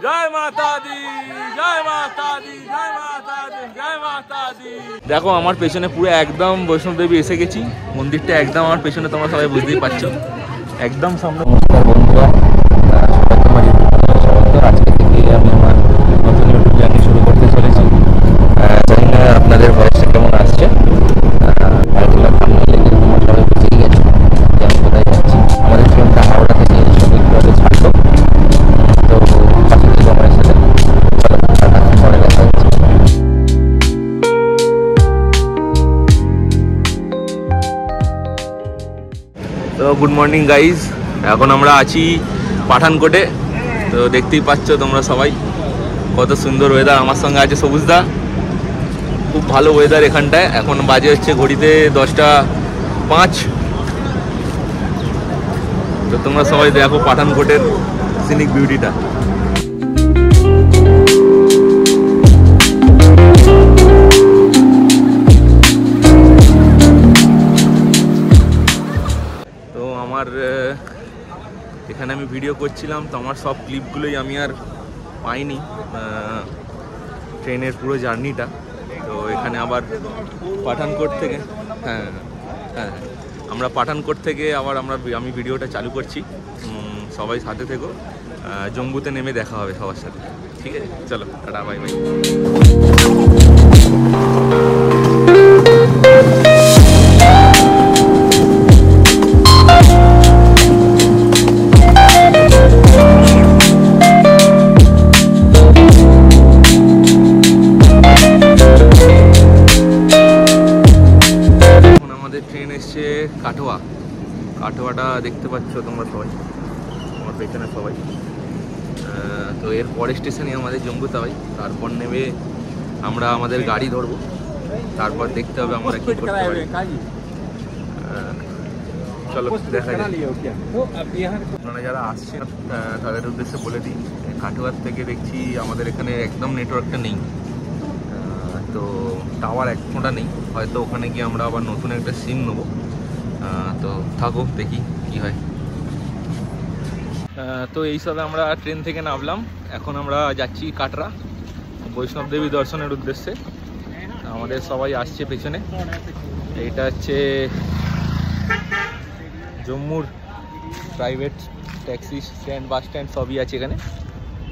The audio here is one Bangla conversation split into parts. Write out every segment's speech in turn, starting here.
জয় মাতা দি, জয় মাতা দি, জয় মাতা দি, জয় মাতা দি। দেখো আমার পেছনে পুরো একদম বৈষ্ণব দেবী এসে গেছি। মন্দিরটা একদম আমার পেছনে, তোমরা সবাই বুঝতেই পারছো, একদম সামনে। বন্ধুরা, আজকে থেকে আমি আমার নতুন ইউটিউব জার্নি শুরু করতে চলেছি। জানি না আপনাদের ভয়েসটা কেমন আসছে। সবাই বুঝেই গেছো যে আমি কোথায় যাচ্ছি। আমাদের ট্রেনটা হাওড়া থেকে শহীদপুরে ছাড়লো। তো পাশে থেকে আমার সাথে চলো পরে দেখা হচ্ছে। তো গুড মর্নিং গাইজ, এখন আমরা আছি পাঠানকোটে। তো দেখতেই পাচ্ছ তোমরা সবাই কত সুন্দর ওয়েদার। আমার সঙ্গে আছে সবুজদা। খুব ভালো ওয়েদার এখানটায়। এখন বাজে হচ্ছে ঘড়িতে 10:05। তো তোমরা সবাই দেখো পাঠানকোটের সিনিক বিউটিটা। তো আমার এখানে আমি ভিডিও করছিলাম, তো আমার সব ক্লিপগুলোই আমি আর পাইনি, ট্রেনের পুরো জার্নিটা। তো এখানে আবার পাঠানকোট থেকে হ্যাঁ হ্যাঁ আমরা পাঠানকোট থেকে আবার আমি ভিডিওটা চালু করছি। সবাই সাথে থেকো, জম্বুতে নেমে দেখা হবে সবার সাথে, ঠিক আছে? চলো টাটা, বাই বাই। ট্রেন এসছে কাটোয়াটা দেখতে পাচ্ছ তোমরা সবাই, আমার পেছনে সবাই। তো এর পরের স্টেশনে আমাদের জম্বুতাবাই। তারপর নেমে আমরা আমাদের গাড়ি ধরবো, তারপর দেখতে হবে আমরা কি করতে পারি। চলো দেখা যাক। আপনারা যারা আসছেন তাদের উদ্দেশ্যে বলে দিই, কাটোয়ার থেকে দেখছি আমাদের এখানে একদম নেটওয়ার্কটা নেই। তো টাওয়ার এক ফোঁটা নেই, হয়তো ওখানে গিয়ে আমরা আবার নতুন একটা সিম নেবো। তো থাকো, দেখি কি হয়। তো এইসবে আমরা ট্রেন থেকে নামলাম। এখন আমরা যাচ্ছি কাটরা বৈষ্ণব দেবী দর্শনের উদ্দেশ্যে। আমাদের সবাই আসছে পেছনে। এইটা হচ্ছে জম্মুর private taxi stand, bus stand সবই আছে এখানে।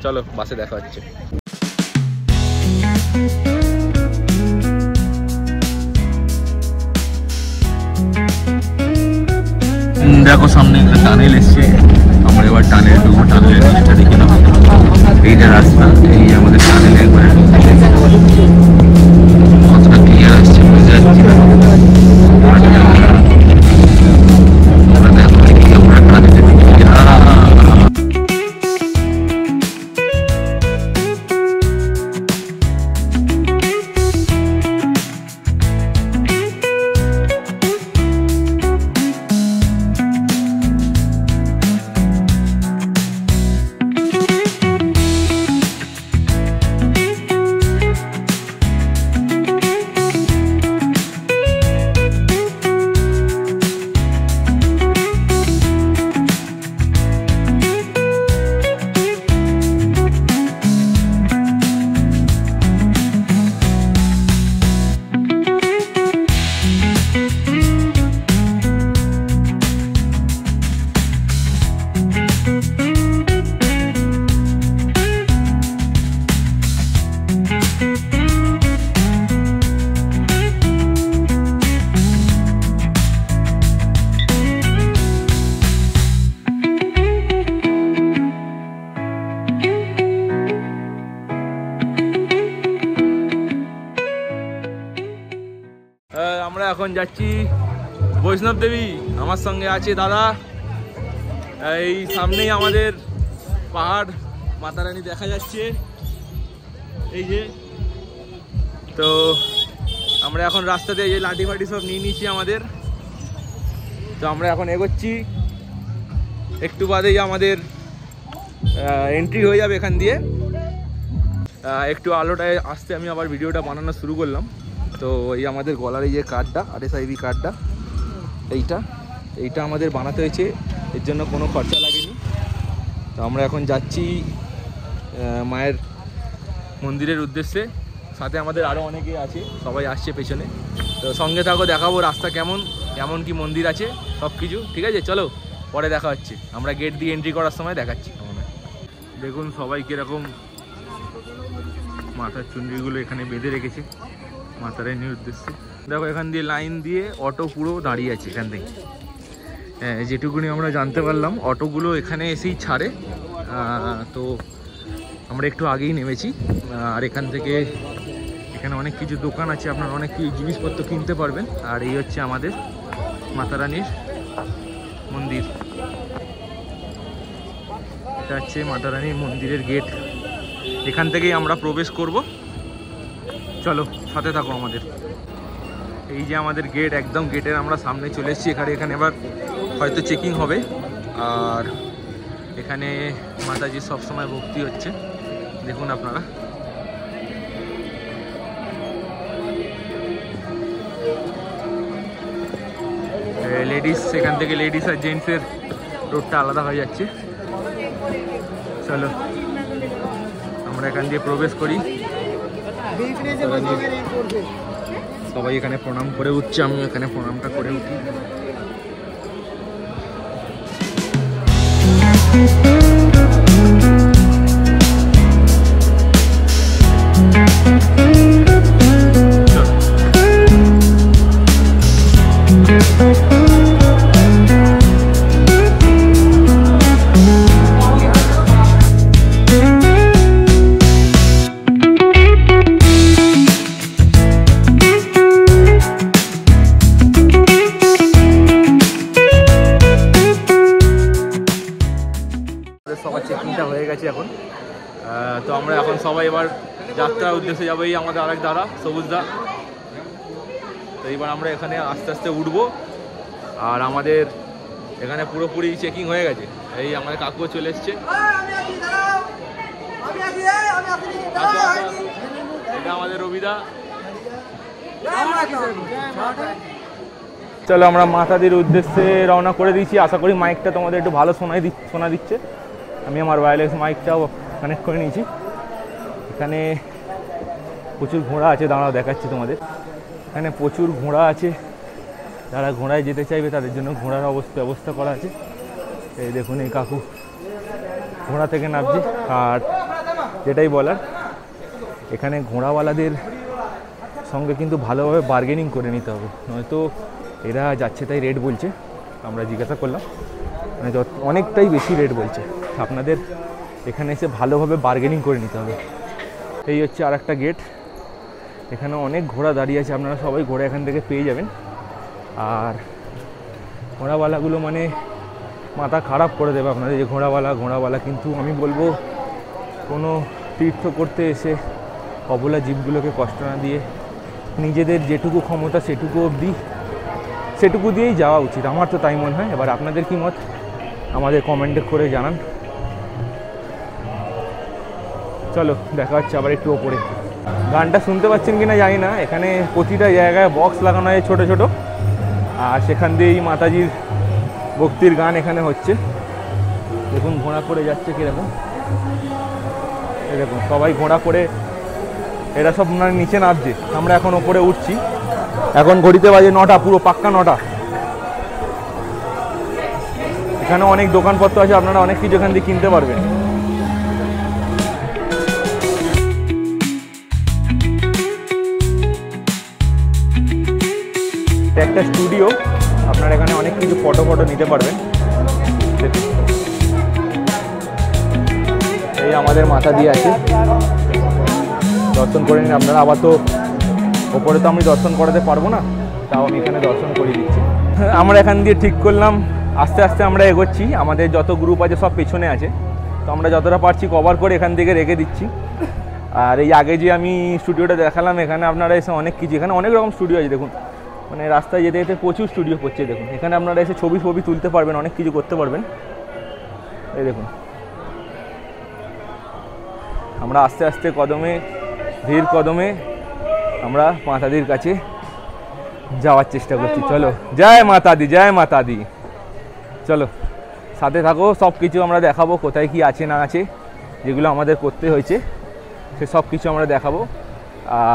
চলো বাসে দেখা হচ্ছে। দেখো সামনে একটা টানেল এসছে, আমরা এবার টানেল ঢুকবো। টানেলের নিচটা দেখি না, এইটা রাস্তা, এই আমাদের টানেল। একবার কতটা ক্লিয়ার আসছে বুঝতে যাচ্ছি না। আমরা দেখো দেখি আমরা টানেলের দিকে। আমরা এখন যাচ্ছি বৈষ্ণব দেবী। আমার সঙ্গে আছে দাদা। এই সামনেই আমাদের পাহাড় মাতা রানী দেখা যাচ্ছে, এই যে। তো আমরা এখন রাস্তাতে এই যে লাঠি ফাটি সব নিয়ে নিয়েছি আমাদের। তো আমরা এখন এগোচ্ছি, একটু বাদেই আমাদের এন্ট্রি হয়ে যাবে এখান দিয়ে। একটু আলোটায় আসতে আমি আবার ভিডিওটা বানানো শুরু করলাম। তো এই আমাদের গলার এই যে কার্ডটা, RSIV কার্ডটা, এইটা আমাদের বানাতে হয়েছে, এর জন্য কোনো খরচা লাগেনি। তো আমরা এখন যাচ্ছি মায়ের মন্দিরের উদ্দেশ্যে। সাথে আমাদের আরও অনেকে আছে, সবাই আসছে পেছনে। তো সঙ্গে থাকো, দেখাবো রাস্তা কেমন, কেমন কি মন্দির আছে সব কিছু। ঠিক আছে, চলো পরে দেখা হচ্ছে। আমরা গেট দিয়ে এন্ট্রি করার সময় দেখাচ্ছি। দেখুন সবাই কীরকম মাথার চুনরিগুলো এখানে বেঁধে রেখেছে মাতা রানীর উদ্দেশ্যে। দেখো এখান দিয়ে লাইন দিয়ে অটো পুরো দাঁড়িয়ে আছে এখান থেকে। যেটুকুনি আমরা জানতে পারলাম অটোগুলো এখানে এসেই ছাড়ে। তো আমরা একটু আগেই নেমেছি। আর এখান থেকে এখানে অনেক কিছু দোকান আছে, আপনারা অনেক কিছু জিনিসপত্র কিনতে পারবেন। আর এই হচ্ছে আমাদের মাতা রানীর মন্দির। এটা হচ্ছে মাতা রানীর মন্দিরের গেট। এখান থেকেই আমরা প্রবেশ করব। চলো সাথে থাকো আমাদের। এই যে আমাদের গেট, একদম গেটের আমরা সামনে চলে এসেছি। এখানে এবার হয়তো চেকিং হবে। আর এখানে মাতাজির সবসময় ভক্তি হচ্ছে, দেখুন আপনারা। লেডিস, এখান থেকে লেডিস আর জেন্টসের রোডটা আলাদা হয়ে যাচ্ছে। চলো আমরা এখান দিয়ে প্রবেশ করি। সবাই এখানে প্রণাম করে উঠছে, আমি এখানে প্রণামটা করে উঠি। সবার চেকিংটা হয়ে গেছে এখন। তো আমরা এখন সবাই এবার যাত্রার উদ্দেশ্যে যাবো। এই আমাদের আরেক দাদা সবুজদা। তো এইবার আমরা এখানে আস্তে আস্তে উঠবো। আর আমাদের এখানে পুরোপুরি চেকিং হয়ে গেছে। এই আমাদের কাকুও চলে এসছে। এটা আমাদের রবিদা। চলো আমরা মাতাদির উদ্দেশ্যে রওনা করে দিয়েছি। আশা করি মাইকটা তোমাদের একটু ভালো শোনা দিচ্ছে। আমি আমার ওয়্যারলেস মাইকটাও কানেক্ট করে নিয়েছি। এখানে প্রচুর ঘোড়া আছে, দাঁড়াও দেখাচ্ছি তোমাদের। এখানে প্রচুর ঘোড়া আছে, যারা ঘোড়ায় যেতে চাইবে তাদের জন্য ঘোড়ার ব্যবস্থা করা আছে। এই দেখুন এই কাকু ঘোড়া থেকে নামছে। আর যেটাই বলার, এখানে ঘোড়াওয়ালাদের সঙ্গে কিন্তু ভালোভাবে বার্গেনিং করে নিতে হবে, নয়তো এরা যাচ্ছে তাই রেট বলছে। আমরা জিজ্ঞাসা করলাম, মানে অনেকটাই বেশি রেট বলছে। আপনাদের এখানে এসে ভালোভাবে বার্গেনিং করে নিতে হবে। এই হচ্ছে আর একটা গেট। এখানে অনেক ঘোড়া দাঁড়িয়ে আছে, আপনারা সবাই ঘোড়া এখান থেকে পেয়ে যাবেন। আর ঘোড়াওয়ালাগুলো মানে মাথা খারাপ করে দেবে আপনাদের, যে ঘোড়াওয়ালা। কিন্তু আমি বলবো কোনো তীর্থ করতে এসে অবলা জীবগুলোকে কষ্ট না দিয়ে নিজেদের যেটুকু ক্ষমতা সেটুকু দিয়েই যাওয়া উচিত। আমার তো তাই মনে হয়। এবার আপনাদের কি মত আমাদের কমেন্টে করে জানান। চলো দেখা হচ্ছে আবার একটু ওপরে। গানটা শুনতে পাচ্ছেন কিনা জানি না, এখানে প্রতিটা জায়গায় বক্স লাগানো হয় ছোটো ছোটো। আর সেখান দিয়েই মাতাজির ভক্তির গান এখানে হচ্ছে। দেখুন ঘোড়া করে যাচ্ছে কীরকম। এই দেখুন সবাই ঘোড়া করে, এরা সব নিচে নামছে, আমরা এখন ওপরে উঠছি। এখন ঘড়িতে বাজে 9টা, পুরো পাক্কা 9টা। এখানে অনেক দোকানপত্র আছে, আপনারা অনেক কিছু এখান থেকে কিনতে পারবেন। একটা স্টুডিও, আপনারা এখানে অনেক কিছু ফটো নিতে পারবেন। এই আমাদের মাথা দিয়ে আছে, দর্শন করে নিন আপনারা। আবার তো ওপরে তো আমি দর্শন করাতে পারবো না, তাও আমি এখানে দর্শন করিয়ে দিচ্ছি। আমরা এখান দিয়ে ঠিক করলাম, আস্তে আস্তে আমরা এগোচ্ছি। আমাদের যত গ্রুপ আছে সব পেছনে আছে, তো আমরা যতটা পারছি কভার করে এখান থেকে রেখে দিচ্ছি। আর এই আগে যে আমি স্টুডিওটা দেখালাম, এখানে আপনারা এসে অনেক কিছু, এখানে অনেক রকম স্টুডিও আছে। দেখুন মানে রাস্তায় যেতে যেতে প্রচুর স্টুডিও পড়ছে। দেখুন এখানে আপনারা এসে ছবি তুলতে পারবেন, অনেক কিছু করতে পারবেন। এই দেখুন আমরা আস্তে আস্তে ধীর কদমে আমরা মাতাদির কাছে যাওয়ার চেষ্টা করছি। চলো জয় মাতা দি। চলো সাথে থাকো, সব কিছু আমরা দেখাবো, কোথায় কি আছে না আছে যেগুলো আমাদের করতে হয়েছে সে সব কিছু আমরা দেখাবো।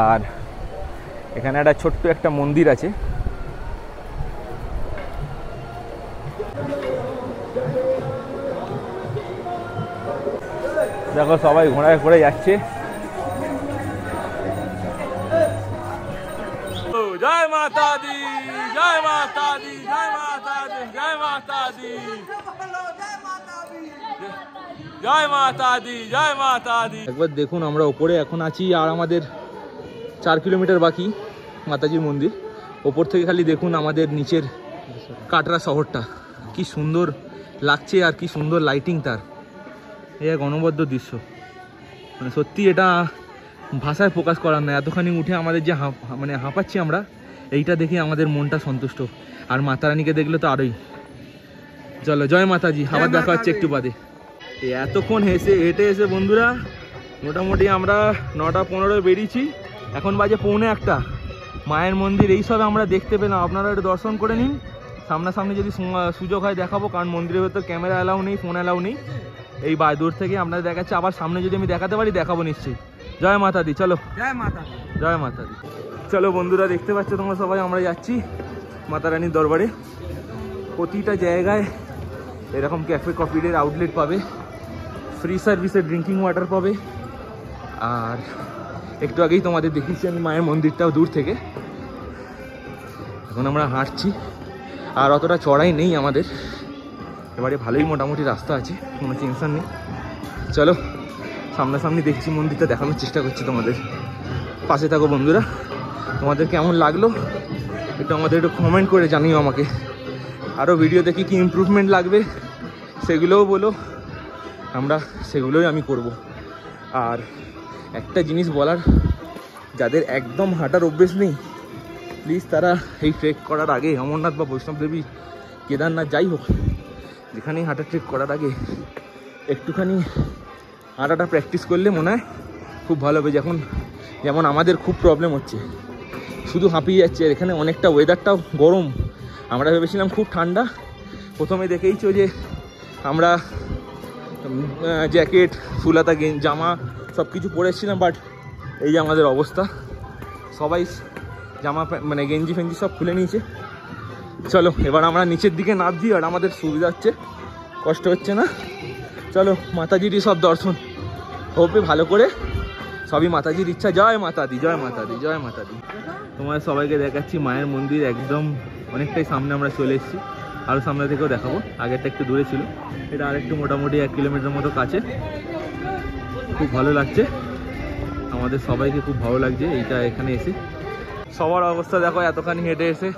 আর এখানে একটা ছোট্ট একটা মন্দির আছে, দেখো সবাই ঘোড়ায় করে যাচ্ছে। জয় মাতা দি, জয় মাতা দি, জয় মাতা দি, জয় মাতা দি, জয় মাতা দি, জয় মাতা দি। একবার দেখুন আমরা ওপরে এখন আছি, আর আমাদের 4 কিলোমিটার বাকি মাতাজির মন্দির। ওপর থেকে খালি দেখুন আমাদের নিচের কাটরা শহরটা কি সুন্দর লাগছে, আর কি সুন্দর লাইটিং তার। এই এক অনবদ্য দৃশ্য, মানে সত্যি এটা ভাষায় প্রকাশ করার নয়। এতখানি উঠে আমাদের যে মানে হাঁপাচ্ছি আমরা, এইটা দেখে আমাদের মনটা সন্তুষ্ট। আর মাতা রানীকে দেখলে তো আরোই। চলো জয় মাতাজি, আবার দেখা হচ্ছে একটু বাদে। এতক্ষণ হেঁটে এসে বন্ধুরা মোটামুটি আমরা 9:15 বেরিয়েছি, এখন বাজে 1:45। মায়ের মন্দির এইসব আমরা দেখতে পেলাম, আপনারা একটু দর্শন করে নিন। সামনাসামনি যদি সুযোগ হয় দেখাবো, কারণ মন্দিরের ভেতর ক্যামেরা অ্যালাউ নেই, ফোন অ্যালাউ নেই। এই দূর থেকে আপনাদের দেখাচ্ছে, আবার সামনে যদি আমি দেখাতে পারি দেখাবো নিশ্চয়ই। জয় মাতা দি, চলো জয় মাতা, জয় মাতা দি। চলো বন্ধুরা, দেখতে পাচ্ছ তোমরা সবাই, আমরা যাচ্ছি মাতা রানীর দরবারে। প্রতিটা জায়গায় এরকম ক্যাফে কফির আউটলেট পাবে, ফ্রি সার্ভিসের ড্রিঙ্কিং ওয়াটার পাবে। আর একটু আগেই তোমাদের দেখিয়েছি আমি মায়ের মন্দিরটাও দূর থেকে। এখন আমরা হাঁটছি, আর অতটা চড়াই নেই আমাদের, এবারে ভালোই মোটামুটি রাস্তা আছে, কোনো টেনশন নেই। চলো সামনাসামনি দেখছি মন্দিরটা, দেখানোর চেষ্টা করছি তোমাদের। পাশে থাকো বন্ধুরা, তোমাদের কেমন লাগলো একটু আমাদের একটু কমেন্ট করে জানিও আমাকে। আরও ভিডিও দেখি কি ইমপ্রুভমেন্ট লাগবে সেগুলোও বলো, আমরা সেগুলোই আমি করব। আর একটা জিনিস বলার, যাদের একদম হাঁটার অভ্যেস নেই, প্লিজ তারা এই ট্রেক করার আগে অমরনাথ বা বৈষ্ণবদেবী, কেদারনাথ যাই হোক, যেখানেই হাঁটা ট্রেক করার আগে একটুখানি হাঁটাটা প্র্যাকটিস করলে মনে হয় খুব ভালো হবে। যেমন আমাদের খুব প্রবলেম হচ্ছে, শুধু হাঁপিয়ে যাচ্ছে। এখানে অনেকটা ওয়েদারটাও গরম, আমরা ভেবেছিলাম খুব ঠান্ডা। প্রথমে দেখেইছো যে আমরা জ্যাকেট, ফুলাতা জামা সব কিছু পরেছিলাম, বাট এই যে আমাদের অবস্থা, সবাই জামা মানে গেঞ্জি ফেঞ্জি সব খুলে নিয়েছে। চলো এবার আমরা নিচের দিকে নামছি, আর আমাদের সুবিধা হচ্ছে, কষ্ট হচ্ছে না। চলো মাতাজিরই সব দর্শন হবে ভালো করে, সবই মাতাজির ইচ্ছা। জয় মাতা দি, জয় মাতা দি, জয় মাতা দি। তোমার সবাইকে দেখাচ্ছি মায়ের মন্দির, একদম অনেকটাই সামনে আমরা চলে এসেছি। আরও সামনে থেকেও দেখাবো, আগেরটা একটু দূরে ছিল, এটা আরেকটু মোটামুটি 1 কিলোমিটার মতো কাছে। খুব ভালো লাগছে, আমাদের সবাইকে খুব ভালো লাগছে এইটা এখানে এসে। সবার অবস্থা দেখো, এতখানি হেঁটে এসে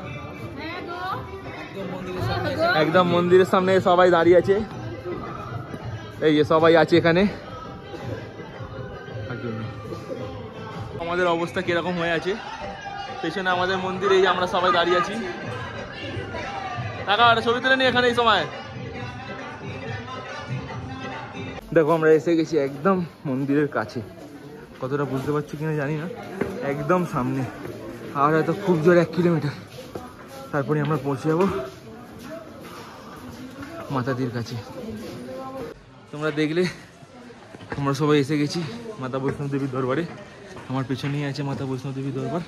একদম মন্দিরের সামনে সবাই দাঁড়িয়ে আছে। এই যে সবাই আছে এখানে, আমাদের অবস্থা কিরকম হয়ে আছে। পেছনে আমাদের মন্দির, এই আমরা সবাই দাঁড়িয়ে আছি। টাকা ছবি তুলে নি এখানে এই সময়। দেখো আমরা এসে গেছি একদম মন্দিরের কাছে, কতটা বুঝতে পারছি কিনা জানি না, একদম সামনে। আর হয়তো খুব জোর 1 কিলোমিটার, তারপরে আমরা পৌঁছে যাবো মাতাদির কাছে। তোমরা দেখলে আমরা সবাই এসে গেছি মাতা বৈষ্ণবদেবীর দরবারে। আমার পেছনেই আছে মাতা বৈষ্ণবদেবীর দরবার,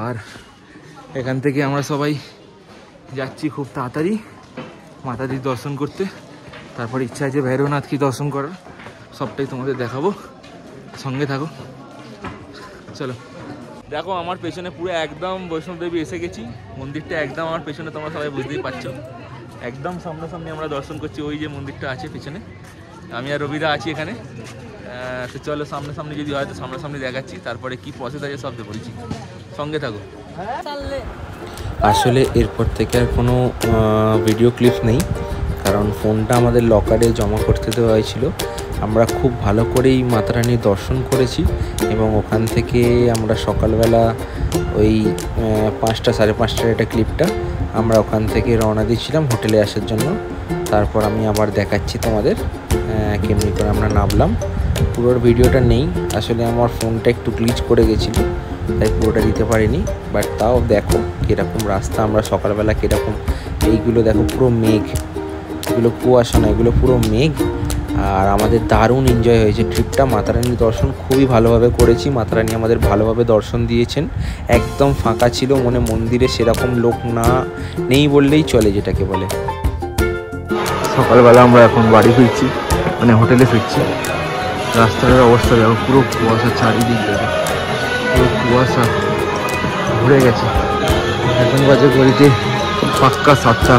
আর এখান থেকে আমরা সবাই যাচ্ছি খুব তাড়াতাড়ি মাতাদির দর্শন করতে। তারপর ইচ্ছা আছে ভৈরবনাথকে দর্শন করার, সবটাই তোমাদের দেখাবো, সঙ্গে থাকো। চলো দেখো আমার পেছনে পুরো একদম বৈষ্ণবদেবী এসে গেছি, মন্দিরটা একদম আমার পেছনে, তোমরা সবাই বুঝতেই পারছো। একদম সামনাসামনি আমরা দর্শন করছি, ওই যে মন্দিরটা আছে পেছনে, আমি আর রবিদা আছি এখানে। তো চলো সামনাসামনি যদি হয় তো সামনাসামনি দেখাচ্ছি, তারপরে কি প্রসেস আছে সব বলছি, সঙ্গে থাকো। আসলে এরপর থেকে আর কোনো ভিডিও ক্লিপ নেই, কারণ ফোনটা আমাদের লকারে জমা করতে দেওয়া হয়েছিল। আমরা খুব ভালো করেই মাতা রানীর দর্শন করেছি, এবং ওখান থেকে আমরা সকালবেলা ওই 5টা সাড়ে 5টার একটা ক্লিপটা আমরা ওখান থেকে রওনা দিয়েছিলাম হোটেলে আসার জন্য। তারপর আমি আবার দেখাচ্ছি তোমাদের কেমনি করে আমরা নামলাম। পুরোর ভিডিওটা নেই, আসলে আমার ফোনটা একটু গ্লিচ করে গেছিলো, তাই পুরোটা দিতে পারিনি। বাট তাও দেখো কীরকম রাস্তা, আমরা সকালবেলা কীরকম, এইগুলো দেখো পুরো মেঘ, এগুলো কুয়াশা না, এগুলো পুরো মেঘ। আর আমাদের দারুণ এনজয় হয়েছে ট্রিপটা। মাতারানীর দর্শন খুবই ভালোভাবে করেছি, মাতারানী আমাদের ভালোভাবে দর্শন দিয়েছেন। একদম ফাঁকা ছিল, মন্দিরে সেরকম লোক নেই বললেই চলে, যেটাকে বলে। সকালবেলা আমরা এখন বাড়ি ফিরছি, মানে হোটেলে ফিরছি। রাস্তার অবস্থা দেখো, পুরো কুয়াশা, চারিদিক দেখো পুরো কুয়াশা ভরে গেছে। এখন বাজে ঘড়িতে পাক্কা 7টা।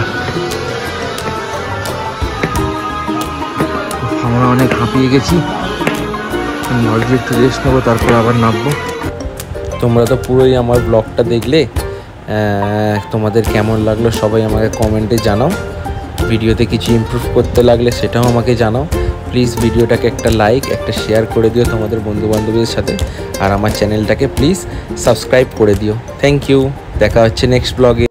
আমরা অনেক হাঁপিয়ে গেছি, লজে একটু রেস্ট নেবো, তারপর আবার নামবো। তোমরা তো পুরোই আমার ব্লগটা দেখলে, তোমাদের কেমন লাগলো সবাই আমাকে কমেন্টে জানাও। ভিডিওতে কিছু ইমপ্রুভ করতে লাগলে সেটাও আমাকে জানাও। প্লিজ ভিডিওটাকে একটা লাইক, একটা শেয়ার করে দিও তোমাদের বন্ধুবান্ধবদের সাথে, আর আমার চ্যানেলটাকে প্লিজ সাবস্ক্রাইব করে দিও। থ্যাংক ইউ, দেখা হচ্ছে নেক্সট ব্লগে।